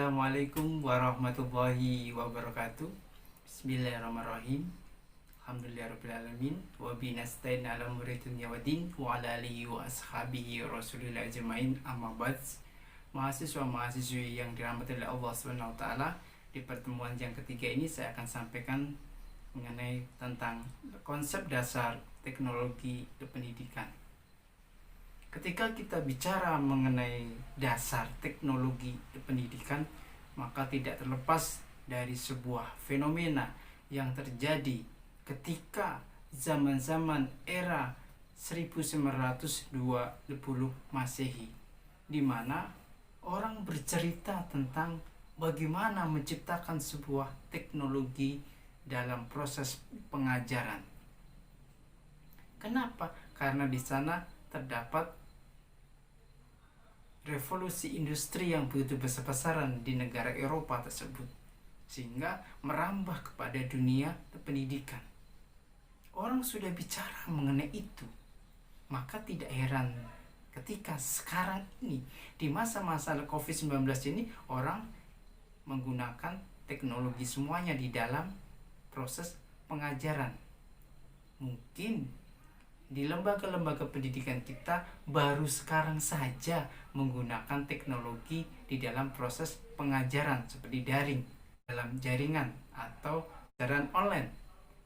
Assalamualaikum warahmatullahi wabarakatuh. Bismillahirrahmanirrahim. Alhamdulillahirrabbilalamin. Wa binastain ala umuri dunya wa din wa ala alihi wa ashabihi rasulillah ajmain. Amma ba'd. Mahasiswa-mahasiswi yang dirahmati oleh Allah Subhanahu wa taala, di pertemuan yang ketiga ini saya akan sampaikan mengenai tentang konsep dasar teknologi pendidikan. Ketika kita bicara mengenai dasar teknologi pendidikan, maka tidak terlepas dari sebuah fenomena yang terjadi ketika zaman-zaman era 1920 Masehi, di mana orang bercerita tentang bagaimana menciptakan sebuah teknologi dalam proses pengajaran. Kenapa? Karena di sana terdapat revolusi industri yang begitu besar-besaran di negara Eropa tersebut, sehingga merambah kepada dunia pendidikan. Orang sudah bicara mengenai itu, maka tidak heran ketika sekarang ini di masa-masa COVID-19 ini orang menggunakan teknologi semuanya di dalam proses pengajaran. Mungkin di lembaga-lembaga pendidikan kita baru sekarang saja menggunakan teknologi di dalam proses pengajaran seperti daring, dalam jaringan atau pelajaran online.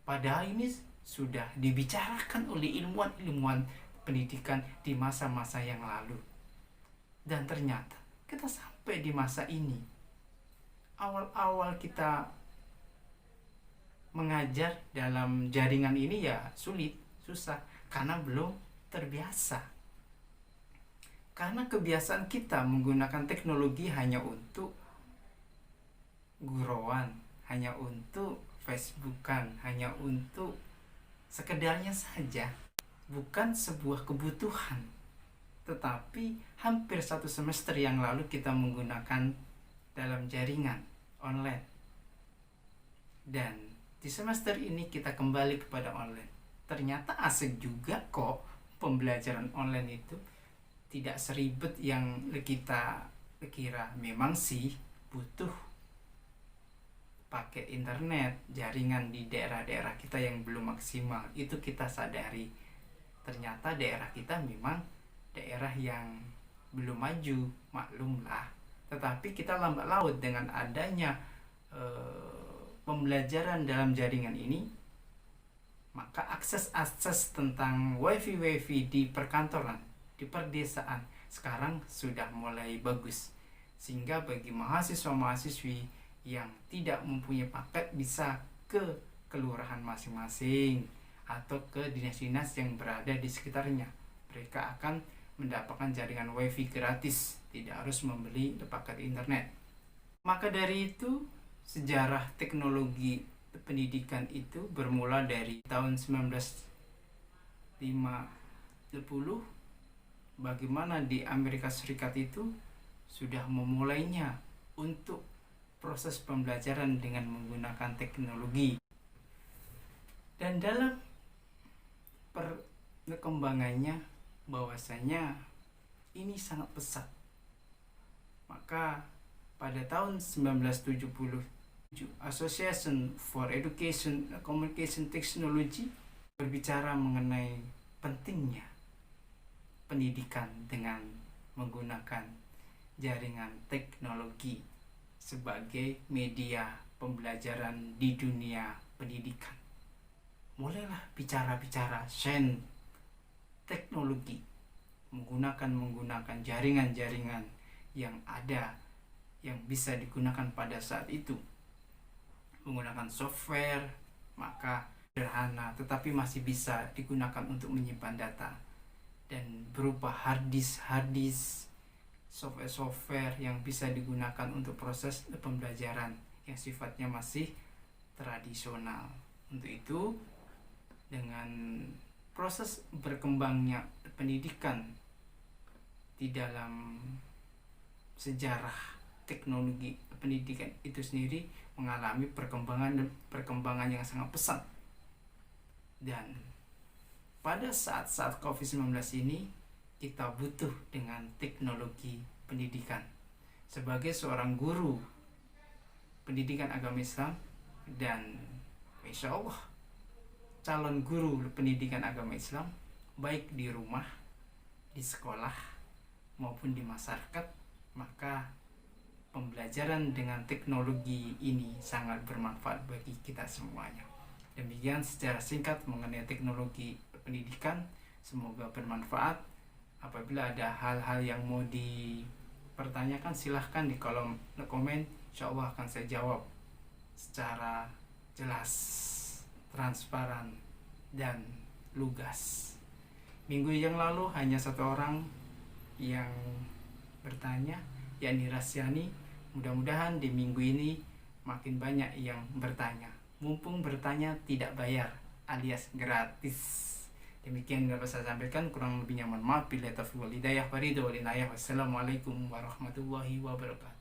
Padahal ini sudah dibicarakan oleh ilmuwan-ilmuwan pendidikan di masa-masa yang lalu. Dan ternyata kita sampai di masa ini. Awal-awal kita mengajar dalam jaringan ini ya sulit, susah, karena belum terbiasa. Karena kebiasaan kita menggunakan teknologi hanya untuk gurauan, hanya untuk Facebookan, hanya untuk sekedarnya saja, bukan sebuah kebutuhan. Tetapi hampir satu semester yang lalu kita menggunakan dalam jaringan online, dan di semester ini kita kembali kepada online. Ternyata asik juga kok pembelajaran online itu, tidak seribet yang kita kira. Memang sih butuh pakai internet, jaringan di daerah-daerah kita yang belum maksimal, itu kita sadari. Ternyata daerah kita memang daerah yang belum maju, maklumlah. Tetapi kita lambat laut dengan adanya pembelajaran dalam jaringan ini, maka akses tentang wifi di perkantoran, di perdesaan sekarang sudah mulai bagus, sehingga bagi mahasiswa-mahasiswi yang tidak mempunyai paket bisa ke kelurahan masing-masing atau ke dinas-dinas yang berada di sekitarnya. Mereka akan mendapatkan jaringan wifi gratis, tidak harus membeli paket internet. Maka dari itu, sejarah teknologi pendidikan itu bermula dari tahun 1950, bagaimana di Amerika Serikat itu sudah memulainya untuk proses pembelajaran dengan menggunakan teknologi. Dan dalam perkembangannya bahwasanya ini sangat pesat. Maka pada tahun 1970, Association for Education Communication Technology berbicara mengenai pentingnya pendidikan dengan menggunakan jaringan teknologi sebagai media pembelajaran di dunia pendidikan. Mulailah bicara-bicara sains teknologi, menggunakan jaringan-jaringan yang ada, yang bisa digunakan pada saat itu. Menggunakan software, maka sederhana, tetapi masih bisa digunakan untuk menyimpan data, dan berupa hard disk, software yang bisa digunakan untuk proses pembelajaran yang sifatnya masih tradisional. Untuk itu, dengan proses berkembangnya pendidikan di dalam sejarah teknologi pendidikan itu sendiri mengalami perkembangan yang sangat pesat. Dan pada saat-saat COVID-19 ini kita butuh dengan teknologi pendidikan, sebagai seorang guru pendidikan agama Islam dan insya Allah calon guru pendidikan agama Islam baik di rumah, di sekolah maupun di masyarakat, maka pembelajaran dengan teknologi ini sangat bermanfaat bagi kita semuanya. Demikian secara singkat mengenai teknologi pendidikan, semoga bermanfaat. Apabila ada hal-hal yang mau dipertanyakan silahkan di kolom komen, insya Allah akan saya jawab secara jelas, transparan, dan lugas. Minggu yang lalu hanya satu orang yang bertanya, yakni Rasyani. Mudah-mudahan di minggu ini makin banyak yang bertanya. Mumpung bertanya tidak bayar alias gratis. Demikian yang dapat saya sampaikan, kurang lebihnya mohon maaf. Billahi taufiq wal hidayah. Wassalamualaikum warahmatullahi wabarakatuh.